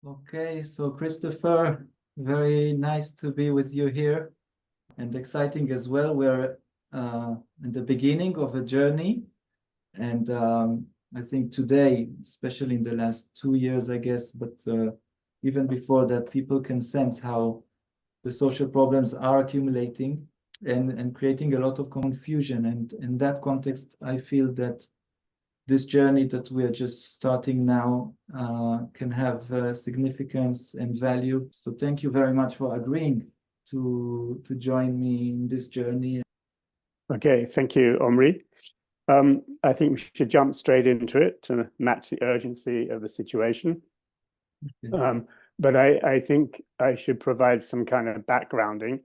Okay, so Christopher, very nice to be with you here and exciting as well. We're in the beginning of a journey, and I think today, especially in the last 2 years, I guess, but even before that, people can sense how the social problems are accumulating and creating a lot of confusion. And in that context, I feel that this journey that we are just starting now can have significance and value. So thank you very much for agreeing to join me in this journey. Okay, thank you, Omri. I think we should jump straight into it to match the urgency of the situation. Okay. But I think I should provide some kind of backgrounding.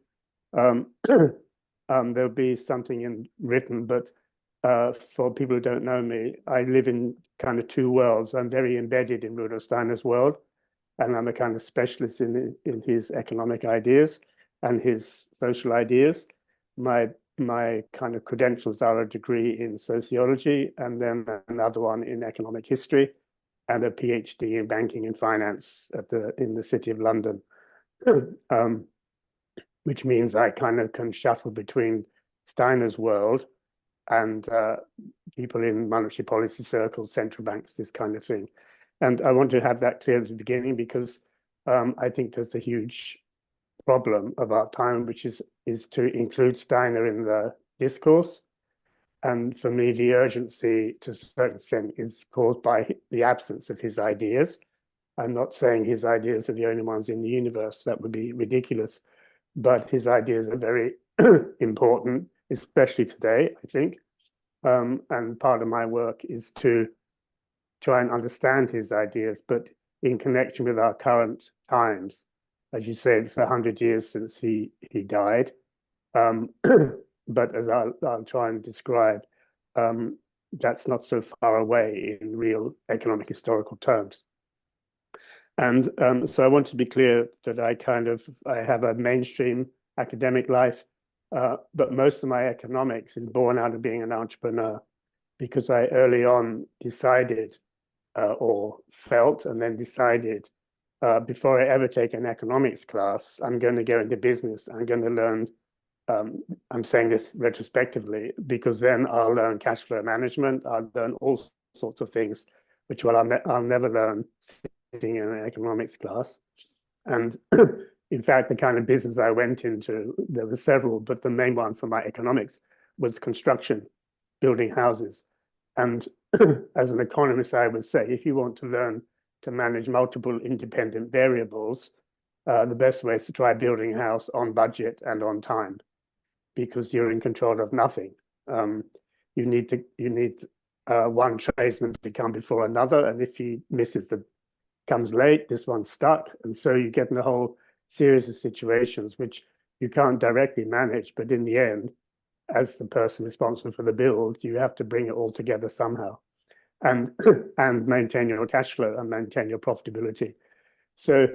There'll be something written, but for people who don't know me, I live in kind of two worlds. I'm very embedded in Rudolf Steiner's world, and I'm a kind of specialist in his economic ideas and his social ideas. My kind of credentials are a degree in sociology and then another one in economic history and a PhD in banking and finance in the City of London, which means I kind of can shuffle between Steiner's world and people in monetary policy circles, central banks, this kind of thing. And I want to have that clear at the beginning because I think there's a huge problem of our time, which is to include Steiner in the discourse. And for me, the urgency to a certain extent is caused by the absence of his ideas. I'm not saying his ideas are the only ones in the universe. That would be ridiculous. But his ideas are very important, especially today, I think. And part of my work is to try and understand his ideas, but in connection with our current times. As you say, it's 100 years since he died. But as I'll try and describe, that's not so far away in real economic historical terms. And so I want to be clear that I have a mainstream academic life, but most of my economics is born out of being an entrepreneur because I early on decided or felt and then decided before I ever take an economics class, I'm going to go into business. I'm going to learn, I'm saying this retrospectively, because then I'll learn cash flow management. I'll learn all sorts of things, which I'll never learn sitting in an economics class. And in fact, the kind of business I went into, there were several, but the main one for my economics was construction, building houses. And as an economist, I would say, if you want to learn to manage multiple independent variables, the best way is to try building a house on budget and on time, because you're in control of nothing. You need one tradesman to come before another, and if he comes late, this one's stuck, and so you get in a whole series of situations which you can't directly manage, but in the end, as the person responsible for the build, you have to bring it all together somehow. And maintain your cash flow and maintain your profitability. So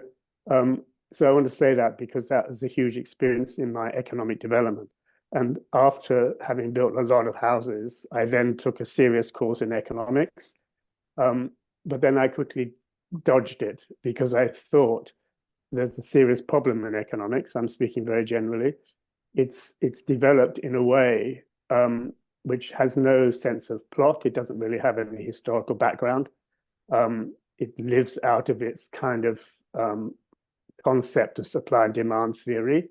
I want to say that because that was a huge experience in my economic development. And after having built a lot of houses, I then took a serious course in economics. But then I quickly dodged it because I thought there's a serious problem in economics. I'm speaking very generally. It's developed in a way which has no sense of plot. It doesn't really have any historical background. It lives out of its kind of concept of supply and demand theory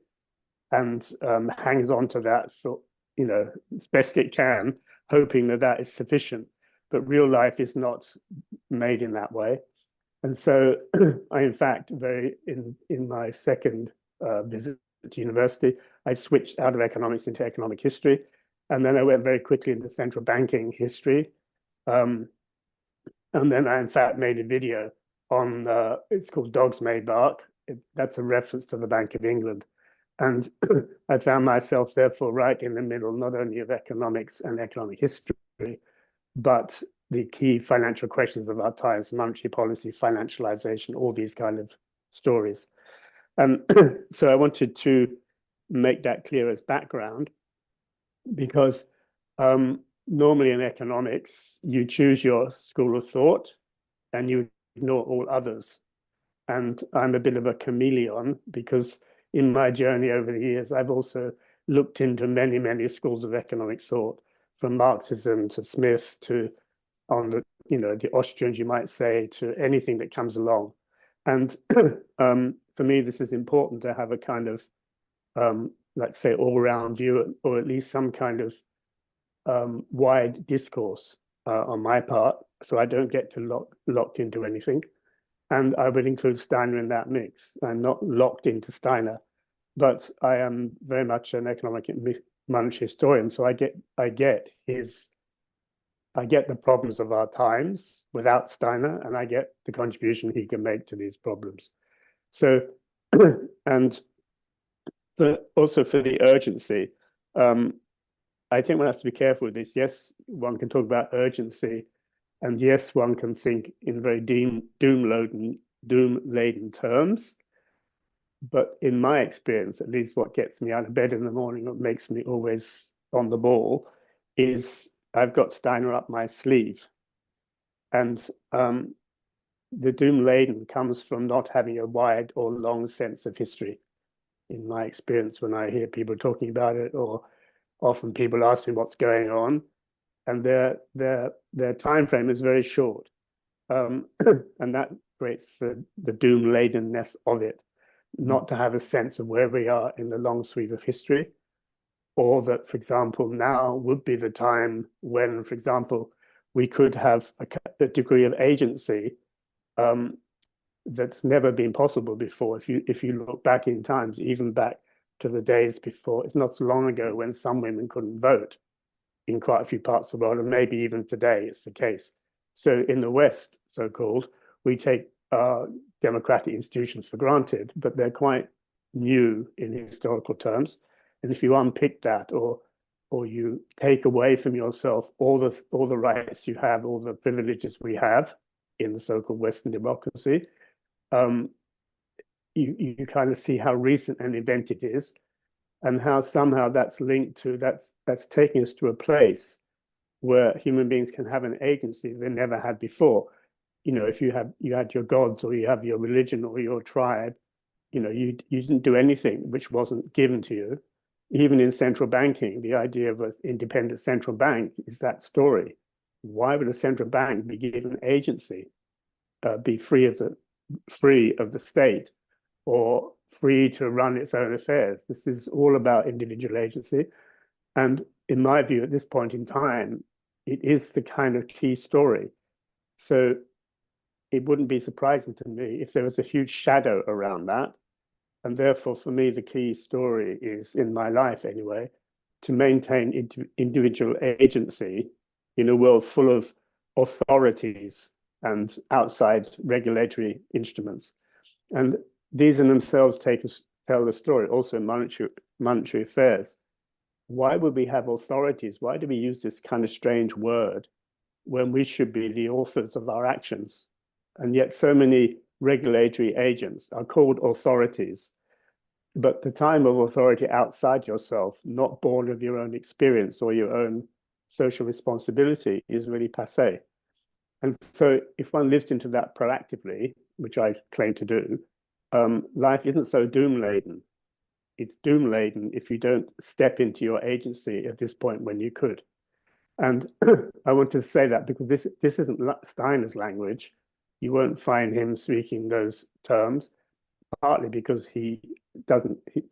and hangs on to that for, as best it can, hoping that that is sufficient. But real life is not made in that way. And so I, in fact, in my second visit to university, I switched out of economics into economic history. And then I went very quickly into central banking history. And then I, in fact, made a video on, it's called Dogs May Bark. That's a reference to the Bank of England. And I found myself, therefore, right in the middle, not only of economics and economic history, but the key financial questions of our times, monetary policy, financialization, all these kind of stories. And so I wanted to make that clear as background, because normally in economics, you choose your school of thought and you ignore all others. And I'm a bit of a chameleon because in my journey over the years, I've also looked into many, many schools of economic thought, from Marxism to Smith to on the, the Austrians, you might say, to anything that comes along. And for me, this is important to have a kind of, let's say, all-round view, or at least some kind of wide discourse on my part, so I don't get too locked into anything. And I would include Steiner in that mix. I'm not locked into Steiner, but I am very much an economic and monetary historian. So I get the problems of our times without Steiner, and I get the contribution he can make to these problems. So, and also for the urgency, I think one has to be careful with this. Yes, one can talk about urgency, and yes, one can think in very doom-laden terms. But in my experience, at least what gets me out of bed in the morning, what makes me always on the ball, is I've got Steiner up my sleeve. And the doom-laden comes from not having a wide or long sense of history. In my experience, when I hear people talking about it, or often people ask me what's going on, and their time frame is very short, and that creates the doom-ladenness of it. Not to have a sense of where we are in the long sweep of history, or that, for example, now would be the time when, for example, we could have a degree of agency that's never been possible before. If you look back in times, even back to the days before, it's not so long ago when some women couldn't vote in quite a few parts of the world, and maybe even today it's the case. So in the West, so-called, we take democratic institutions for granted, but they're quite new in historical terms. And if you unpick that, or you take away from yourself all the rights you have, all the privileges we have in the so-called Western democracy, you kind of see how recent an event it is, and how somehow that's linked to that's taking us to a place where human beings can have an agency they never had before. If you had your gods, or you have your religion, or your tribe, you didn't do anything which wasn't given to you. Even in central banking, the idea of an independent central bank is that story. Why would a central bank be given agency, be free of the state, or free to run its own affairs? This is all about individual agency. And in my view, at this point in time, it is the kind of key story. So it wouldn't be surprising to me if there was a huge shadow around that. And therefore, for me, the key story is, in my life anyway, to maintain individual agency in a world full of authorities and outside regulatory instruments. And these in themselves tell the story, also in monetary affairs. Why would we have authorities? Why do we use this kind of strange word when we should be the authors of our actions? And yet so many regulatory agents are called authorities. But the time of authority outside yourself, not born of your own experience or your own social responsibility, is really passé. And so if one lives into that proactively, which I claim to do, life isn't so doom-laden. It's doom-laden if you don't step into your agency at this point when you could. And I want to say that because this isn't Steiner's language. You won't find him speaking those terms, partly because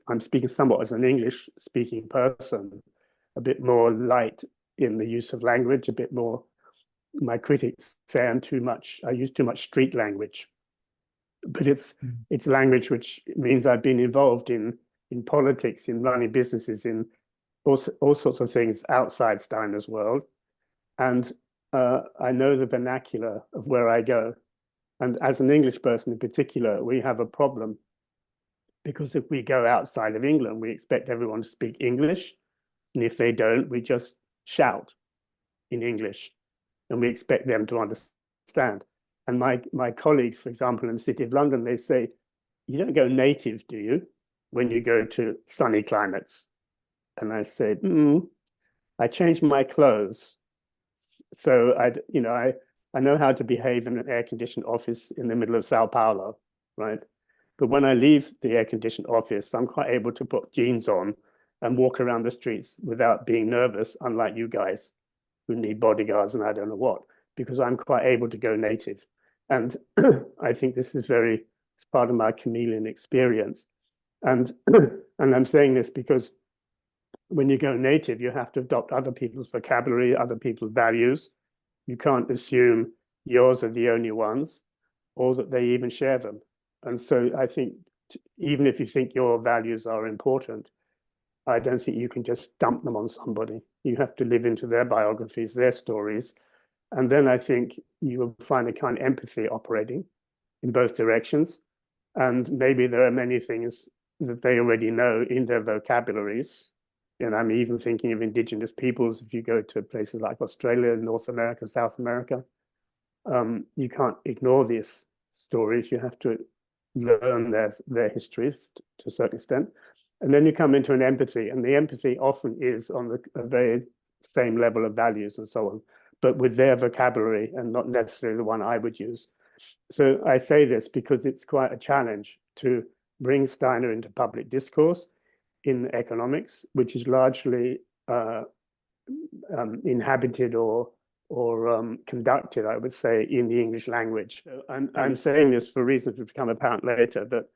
I'm speaking somewhat as an English-speaking person, a bit more light in the use of language, a bit more, my critics say I use too much street language. But it's language which means I've been involved in politics, in running businesses, in all sorts of things outside Steiner's world. And I know the vernacular of where I go. And as an English person in particular, we have a problem, because if we go outside of England, we expect everyone to speak English. And if they don't, we just shout in English, and we expect them to understand. And my colleagues, for example, in the City of London, they say, you don't go native, do you, when you go to sunny climates? And I say, I changed my clothes. So I know how to behave in an air-conditioned office in the middle of Sao Paulo. right? But when I leave the air-conditioned office, I'm quite able to put jeans on and walk around the streets without being nervous, unlike you guys who need bodyguards and I don't know what, because I'm quite able to go native. And I think this is it's part of my chameleon experience. And I'm saying this because when you go native, you have to adopt other people's vocabulary, other people's values. You can't assume yours are the only ones or that they even share them. And so I think even if you think your values are important, I don't think you can just dump them on somebody. You have to live into their biographies, their stories. And then I think you will find a kind of empathy operating in both directions. And maybe there are many things that they already know in their vocabularies. And I'm even thinking of indigenous peoples. If you go to places like Australia, North America, South America, you can't ignore these stories. You have to learn their histories to a certain extent. And then you come into an empathy, and the empathy often is on the very same level of values and so on, but with their vocabulary and not necessarily the one I would use. So I say this because it's quite a challenge to bring Steiner into public discourse in economics, which is largely inhabited or conducted, I would say, in the English language. I'm saying this for reasons which become apparent later, that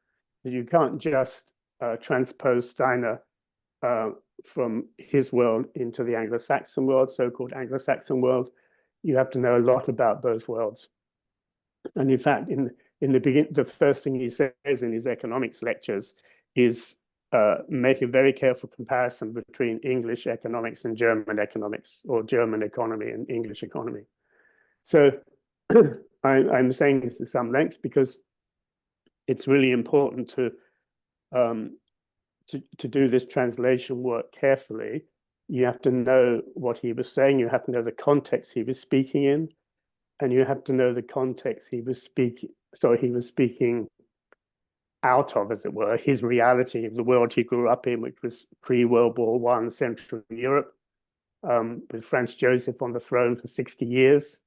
you can't just transpose Steiner from his world into the Anglo-Saxon world, so-called Anglo-Saxon world. You have to know a lot about those worlds. And in fact, in the beginning, the first thing he says in his economics lectures is make a very careful comparison between English economics and German economics, or German economy and English economy. So I'm saying this to some length because it's really important to do this translation work carefully. You have to know what he was saying. You have to know the context he was speaking in, and you have to know the context he was speaking. So he was speaking out of, as it were, his reality of the world he grew up in, which was pre-World War I Central Europe, with Franz Joseph on the throne for 60 years.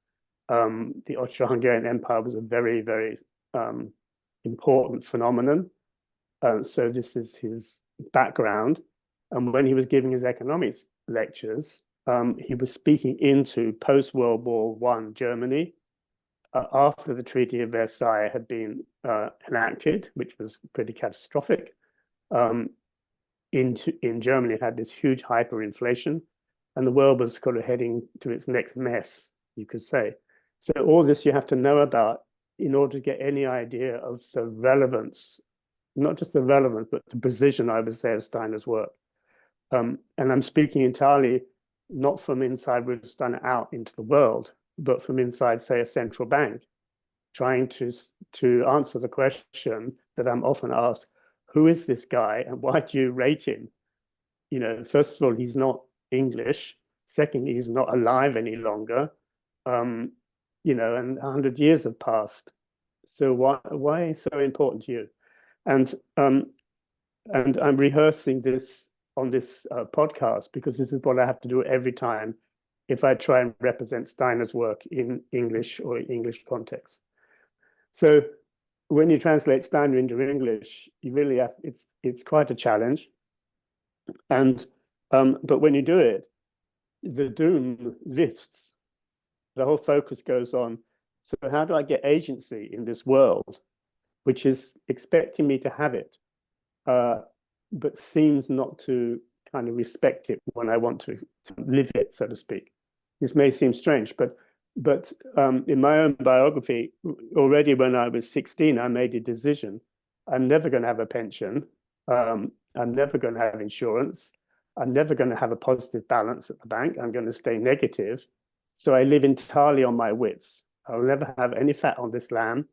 The Austro-Hungarian Empire was a very, very important phenomenon. So this is his background. And when he was giving his economics lectures, he was speaking into post-World War I Germany, after the Treaty of Versailles had been enacted, which was pretty catastrophic. In Germany, it had this huge hyperinflation, and the world was kind of heading to its next mess, you could say. So all this you have to know about in order to get any idea of the relevance, not just the relevance, but the precision, I would say, of Steiner's work. And I'm speaking entirely not from inside with Steiner out into the world, but from inside, say, a central bank, trying to answer the question that I'm often asked: who is this guy and why do you rate him? You know, first of all, he's not English. Secondly, he's not alive any longer. You know, and 100 years have passed. So why is it so important to you? And I'm rehearsing this on this podcast because this is what I have to do every time if I try and represent Steiner's work in English or English context. So when you translate Steiner into English, you really have, it's quite a challenge. And but when you do it, the doom lifts. The whole focus goes on, so how do I get agency in this world, which is expecting me to have it, but seems not to kind of respect it when I want to live it, so to speak. This may seem strange, but in my own biography, already when I was 16, I made a decision. I'm never going to have a pension. I'm never going to have insurance. I'm never going to have a positive balance at the bank. I'm going to stay negative. So I live entirely on my wits. I'll never have any fat on this lamb.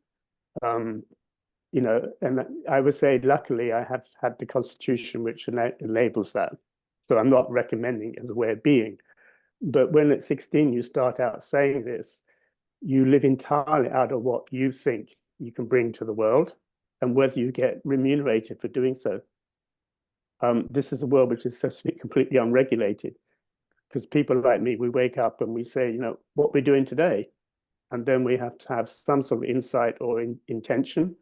You know, and I would say, luckily, I have had the constitution which enables that. So I'm not recommending it as a way of being. But when at 16 you start out saying this, you live entirely out of what you think you can bring to the world and whether you get remunerated for doing so. This is a world which is, so to speak, completely unregulated, because people like me, we wake up and we say, you know, what we're doing today, and then we have to have some sort of insight or intention,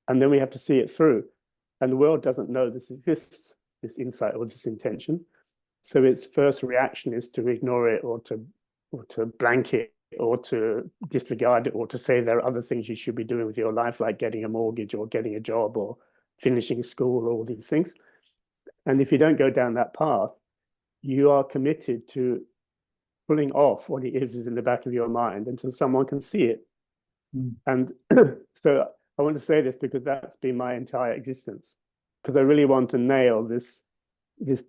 And then we have to see it through. And the world doesn't know this exists, this insight or this intention. So its first reaction is to ignore it, or to blank it, or to disregard it, or to say there are other things you should be doing with your life, like getting a mortgage or getting a job or finishing school, all these things. And if you don't go down that path, you are committed to pulling off what it is in the back of your mind until someone can see it. And so I want to say this because that's been my entire existence, because I really want to nail this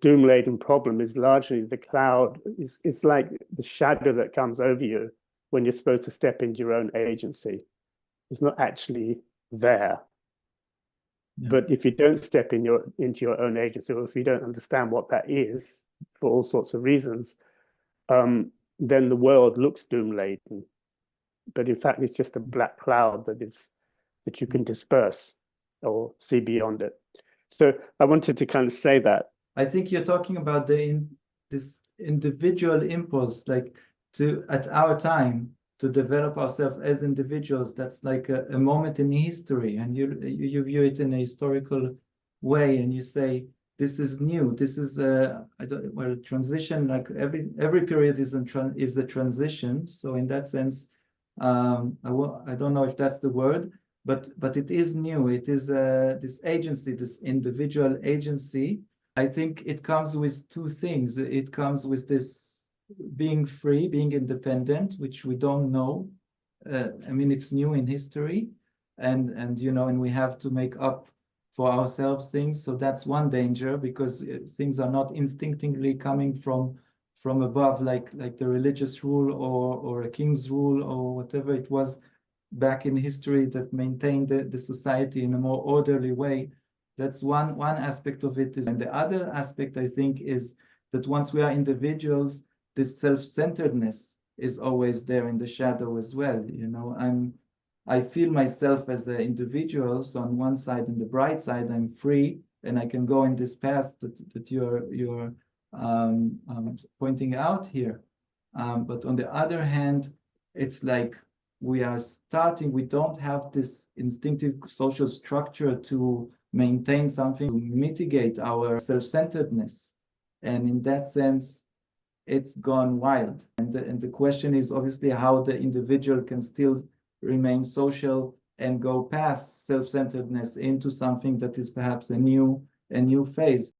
doom-laden problem is largely the cloud. It's like the shadow that comes over you when you're supposed to step into your own agency. It's not actually there. Yeah. But if you don't step into your own agency, or if you don't understand what that is for all sorts of reasons, then the world looks doom-laden. But in fact, it's just a black cloud that you can disperse or see beyond it. So I wanted to kind of say that. I think you're talking about this individual impulse, like at our time, to develop ourselves as individuals. That's like a moment in history, and you view it in a historical way, and you say this is new. This is transition. Like every period is a transition. So in that sense, I don't know if that's the word, but it is new. It is this agency, this individual agency. I think it comes with two things. It comes with this being free, being independent, which we don't know. I mean, it's new in history, and we have to make up for ourselves things. So that's one danger, because things are not instinctively coming from above, like the religious rule or a king's rule or whatever it was back in history that maintained the society in a more orderly way. That's one aspect of it. And the other aspect, I think, is that once we are individuals, this self-centeredness is always there in the shadow as well. I feel myself as an individual. So on one side, in the bright side, I'm free, and I can go in this path that you're pointing out here. But on the other hand, it's like we don't have this instinctive social structure to maintain something, to mitigate our self-centeredness. And in that sense, it's gone wild. And the question is obviously how the individual can still remain social and go past self-centeredness into something that is perhaps a new phase.